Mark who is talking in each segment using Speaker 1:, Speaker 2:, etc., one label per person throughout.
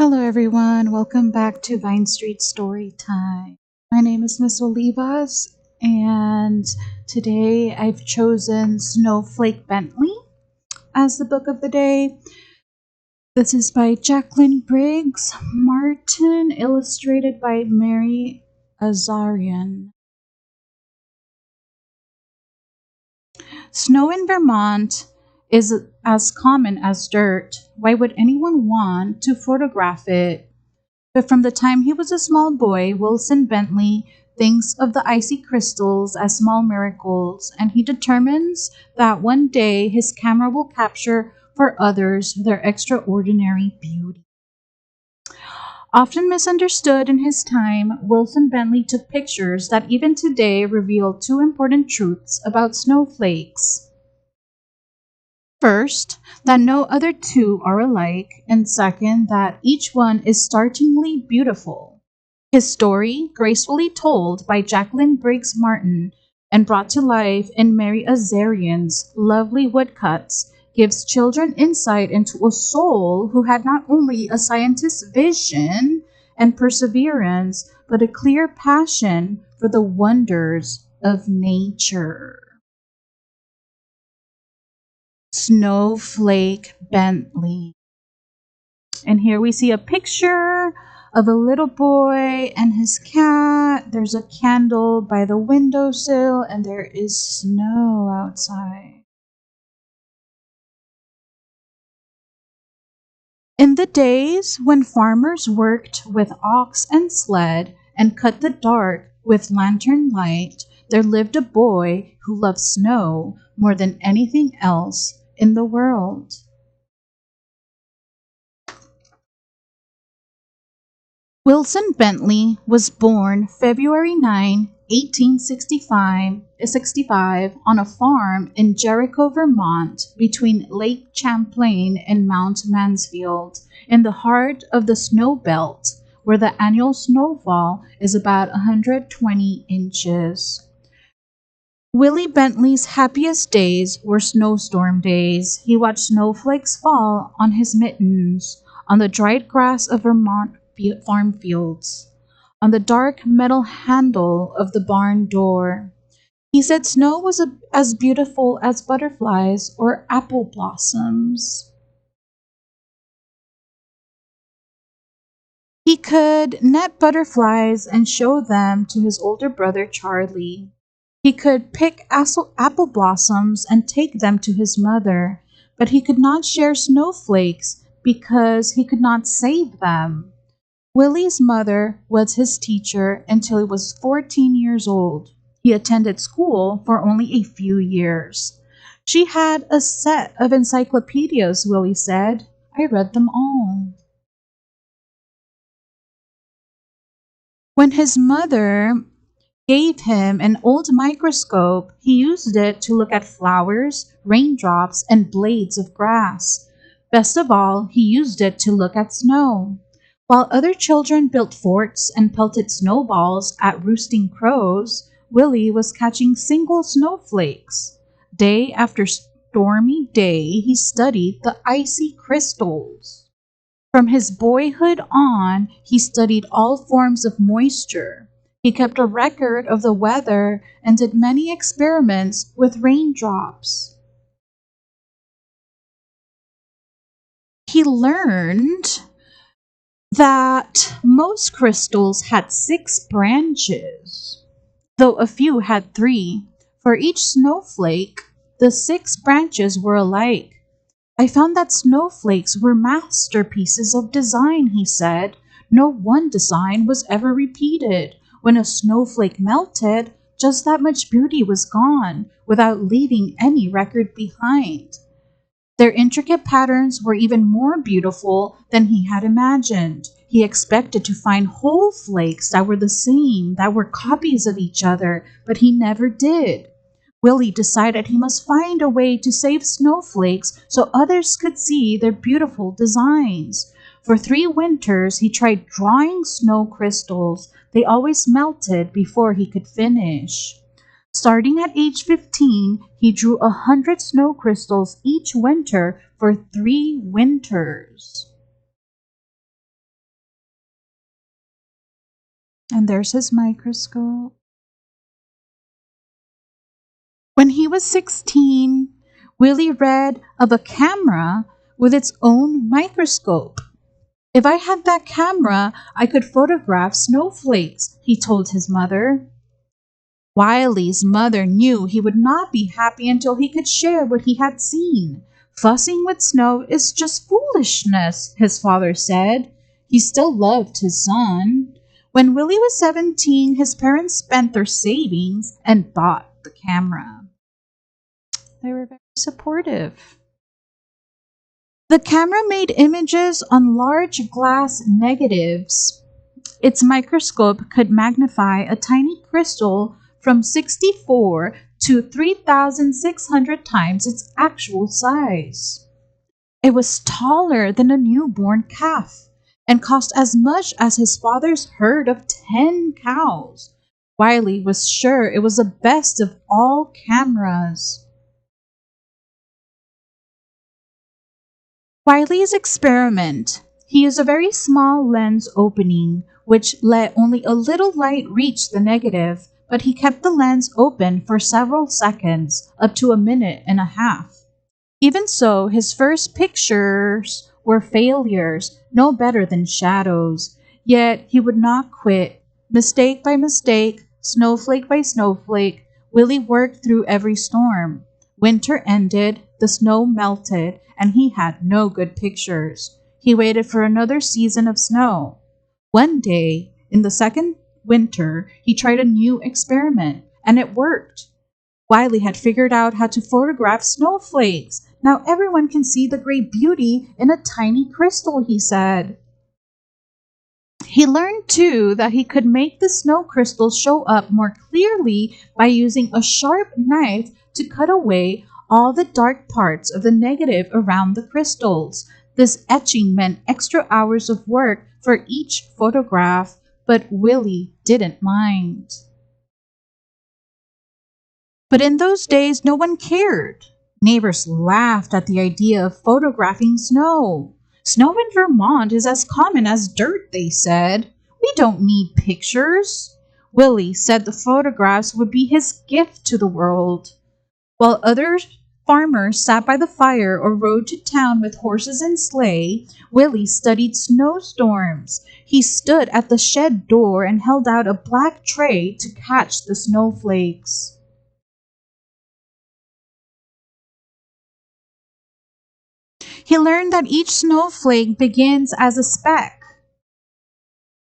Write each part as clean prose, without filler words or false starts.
Speaker 1: Hello everyone, welcome back to Vine Street Storytime. My name is Miss Olivas, and today I've chosen Snowflake Bentley as the book of the day. This is by Jacqueline Briggs Martin, illustrated by Mary Azarian. Snow in Vermont is as common as dirt. Why would anyone want to photograph it? But from the time he was a small boy, Wilson Bentley thinks of the icy crystals as small miracles, and he determines that one day his camera will capture for others their extraordinary beauty. Often misunderstood in his time, Wilson Bentley took pictures that even today reveal two important truths about snowflakes. First, that no other two are alike, and second, that each one is startlingly beautiful. His story, gracefully told by Jacqueline Briggs Martin and brought to life in Mary Azarian's lovely woodcuts, gives children insight into a soul who had not only a scientist's vision and perseverance, but a clear passion for the wonders of nature. Snowflake Bentley. And here we see a picture of a little boy and his cat. There's a candle by the windowsill, and there is snow outside. In the days when farmers worked with ox and sled and cut the dark with lantern light, there lived a boy who loved snow more than anything else in the world. Wilson Bentley was born February 9, 1865, on a farm in Jericho, Vermont, between Lake Champlain and Mount Mansfield, in the heart of the snow belt, where the annual snowfall is about 120 inches. Willie Bentley's happiest days were snowstorm days. He watched snowflakes fall on his mittens, on the dried grass of Vermont farm fields, on the dark metal handle of the barn door. He said snow was as beautiful as butterflies or apple blossoms. He could net butterflies and show them to his older brother Charlie. He could pick apple blossoms and take them to his mother, but he could not share snowflakes because he could not save them. Willie's mother was his teacher until he was 14 years old. He attended school for only a few years. She had a set of encyclopedias, Willie said. I read them all. When his mother gave him an old microscope, he used it to look at flowers, raindrops, and blades of grass. Best of all, he used it to look at snow. While other children built forts and pelted snowballs at roosting crows, Willie was catching single snowflakes. Day after stormy day, he studied the icy crystals. From his boyhood on, he studied all forms of moisture. He kept a record of the weather and did many experiments with raindrops. He learned that most crystals had 6 branches, though a few had 3. For each snowflake, the 6 branches were alike. I found that snowflakes were masterpieces of design, he said. No one design was ever repeated. When a snowflake melted, just that much beauty was gone, without leaving any record behind. Their intricate patterns were even more beautiful than he had imagined. He expected to find whole flakes that were the same, that were copies of each other, but he never did. Willie decided he must find a way to save snowflakes so others could see their beautiful designs. For 3 winters, he tried drawing snow crystals. They always melted before he could finish. Starting at age 15, he drew 100 snow crystals each winter for 3 winters. And there's his microscope. When he was 16, Willie read of a camera with its own microscope. If I had that camera, I could photograph snowflakes, he told his mother. Wiley's mother knew he would not be happy until he could share what he had seen. Fussing with snow is just foolishness, his father said. He still loved his son. When Willie was 17, his parents spent their savings and bought the camera. They were very supportive. The camera made images on large glass negatives. Its microscope could magnify a tiny crystal from 64 to 3,600 times its actual size. It was taller than a newborn calf and cost as much as his father's herd of 10 cows. Wiley was sure it was the best of all cameras. Wiley's experiment. He used a very small lens opening, which let only a little light reach the negative, but he kept the lens open for several seconds, up to a minute and a half. Even so, his first pictures were failures, no better than shadows. Yet he would not quit. Mistake by mistake, snowflake by snowflake, Willie worked through every storm. Winter ended, the snow melted, and he had no good pictures. He waited for another season of snow. One day, in the second winter, he tried a new experiment, and it worked. Wiley had figured out how to photograph snowflakes. Now everyone can see the great beauty in a tiny crystal, he said. He learned, too, that he could make the snow crystals show up more clearly by using a sharp knife to cut away all the dark parts of the negative around the crystals. This etching meant extra hours of work for each photograph, but Willie didn't mind. But in those days, no one cared. Neighbors laughed at the idea of photographing snow. Snow in Vermont is as common as dirt, they said. We don't need pictures. Willie said the photographs would be his gift to the world. While other farmers sat by the fire or rode to town with horses and sleigh, Willie studied snowstorms. He stood at the shed door and held out a black tray to catch the snowflakes. He learned that each snowflake begins as a speck,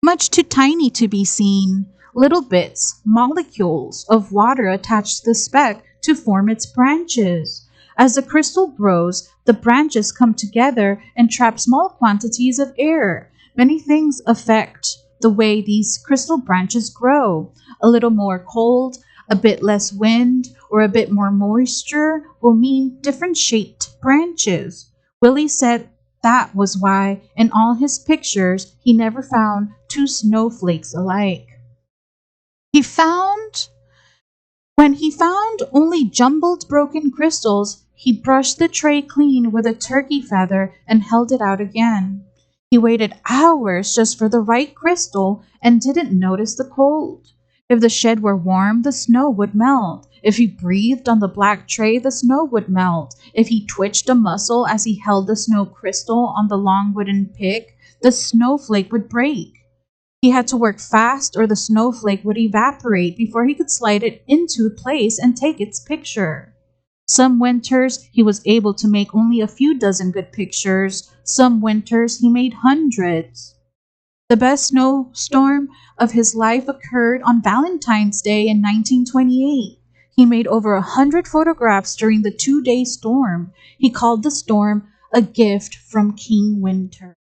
Speaker 1: much too tiny to be seen. Little bits, molecules of water attach the speck to form its branches. As the crystal grows, the branches come together and trap small quantities of air. Many things affect the way these crystal branches grow. A little more cold, a bit less wind, or a bit more moisture will mean different shaped branches. Willie said that was why, in all his pictures, he never found two snowflakes alike. When he found only jumbled broken crystals, he brushed the tray clean with a turkey feather and held it out again. He waited hours just for the right crystal and didn't notice the cold. If the shed were warm, the snow would melt. If he breathed on the black tray, the snow would melt. If he twitched a muscle as he held the snow crystal on the long wooden pick, the snowflake would break. He had to work fast or the snowflake would evaporate before he could slide it into place and take its picture. Some winters he was able to make only a few dozen good pictures. Some winters he made hundreds. The best snowstorm of his life occurred on Valentine's Day in 1928. He made over 100 photographs during the 2-day storm. He called the storm a gift from King Winter.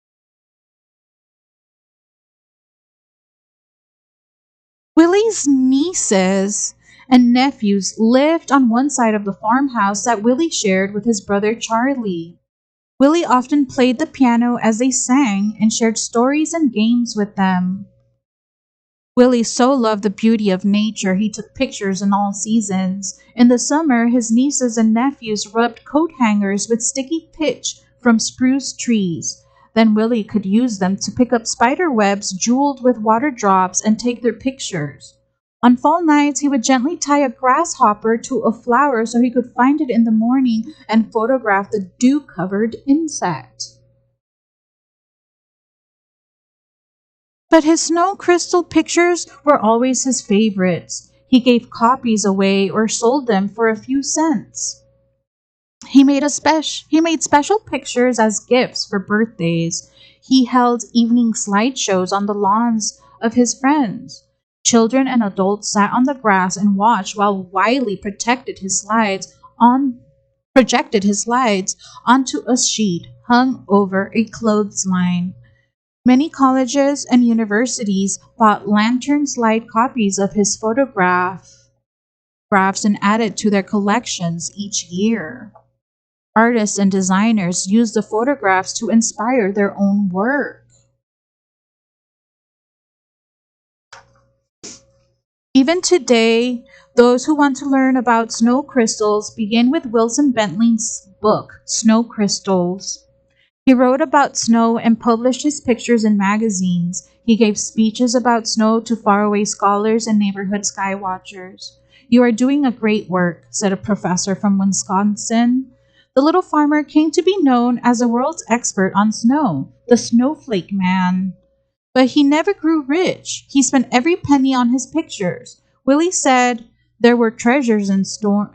Speaker 1: Willie's nieces and nephews lived on one side of the farmhouse that Willie shared with his brother Charlie. Willie often played the piano as they sang and shared stories and games with them. Willie so loved the beauty of nature he took pictures in all seasons. In the summer, his nieces and nephews rubbed coat hangers with sticky pitch from spruce trees. Then Willie could use them to pick up spider webs jeweled with water drops and take their pictures. On fall nights, he would gently tie a grasshopper to a flower so he could find it in the morning and photograph the dew-covered insect. But his snow crystal pictures were always his favorites. He gave copies away or sold them for a few cents. He made special pictures as gifts for birthdays. He held evening slideshows on the lawns of his friends. Children and adults sat on the grass and watched while Wiley projected his slides onto a sheet hung over a clothesline. Many colleges and universities bought lantern slide copies of his photographs and added to their collections each year. Artists and designers used the photographs to inspire their own work. Even today, those who want to learn about snow crystals begin with Wilson Bentley's book, Snow Crystals. He wrote about snow and published his pictures in magazines. He gave speeches about snow to faraway scholars and neighborhood skywatchers. "You are doing a great work," said a professor from Wisconsin. The little farmer came to be known as the world's expert on snow, the Snowflake Man. But he never grew rich. He spent every penny on his pictures. Willie said they were treasures in snow.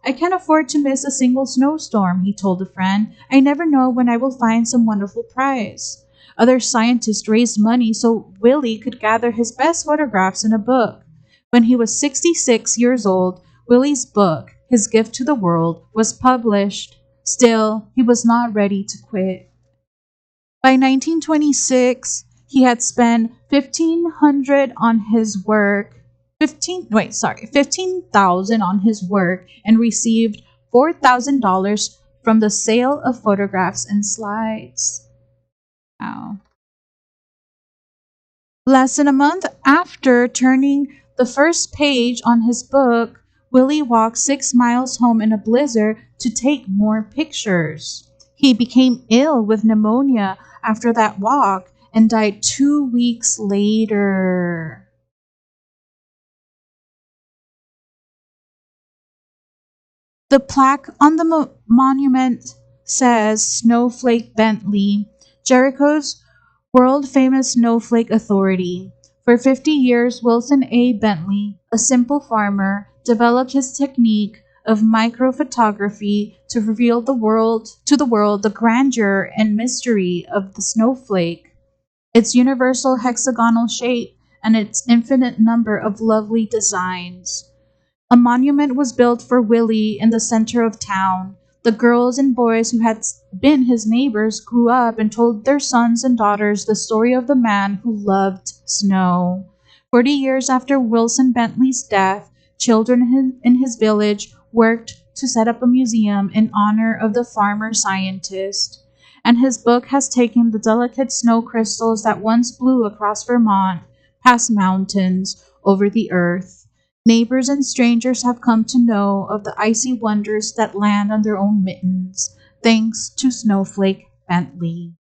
Speaker 1: "I can't afford to miss a single snowstorm," he told a friend. "I never know when I will find some wonderful prize." Other scientists raised money so Willie could gather his best photographs in a book. When he was 66 years old, Willie's book, his gift to the world, was published. Still, he was not ready to quit. By 1926, he had spent $1,500 on his work. 15,000 on his work and received $4,000 from the sale of photographs and slides. Wow. Less than a month after turning the first page on his book, Willie walked 6 miles home in a blizzard to take more pictures. He became ill with pneumonia after that walk and died 2 weeks later. The plaque on the monument says Snowflake Bentley, Jericho's world-famous snowflake authority. For 50 years, Wilson A. Bentley, a simple farmer, developed his technique of microphotography to reveal to the world the grandeur and mystery of the snowflake, its universal hexagonal shape, and its infinite number of lovely designs. A monument was built for Willie in the center of town. The girls and boys who had been his neighbors grew up and told their sons and daughters the story of the man who loved snow. 40 years after Wilson Bentley's death, children in his village worked to set up a museum in honor of the farmer scientist. And his book has taken the delicate snow crystals that once blew across Vermont, past mountains, over the earth. Neighbors and strangers have come to know of the icy wonders that land on their own mittens, thanks to Snowflake Bentley.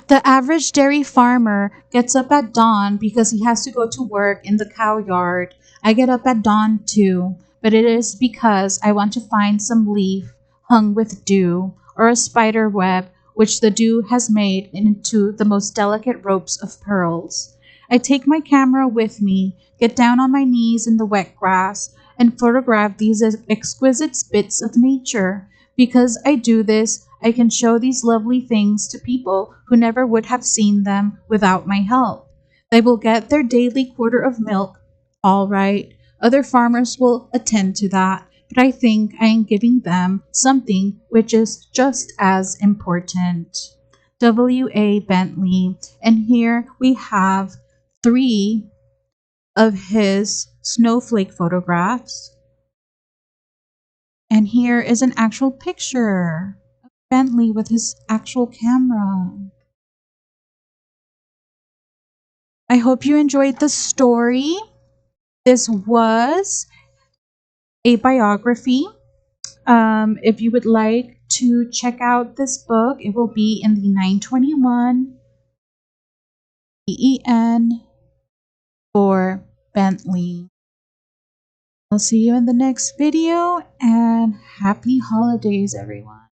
Speaker 1: The average dairy farmer gets up at dawn because he has to go to work in the cow yard. I get up at dawn too, but it is because I want to find some leaf hung with dew or a spider web which the dew has made into the most delicate ropes of pearls. I take my camera with me, get down on my knees in the wet grass, and photograph these exquisite bits of nature. Because I do this, I can show these lovely things to people who never would have seen them without my help. They will get their daily quarter of milk, all right. Other farmers will attend to that, but I think I am giving them something which is just as important. W.A. Bentley. And here we have 3 of his snowflake photographs. And here is an actual picture of Bentley with his actual camera. I hope you enjoyed the story. This was a biography. If you would like to check out this book, it will be in the 921 BEN for Bentley. I'll see you in the next video, and happy holidays, everyone.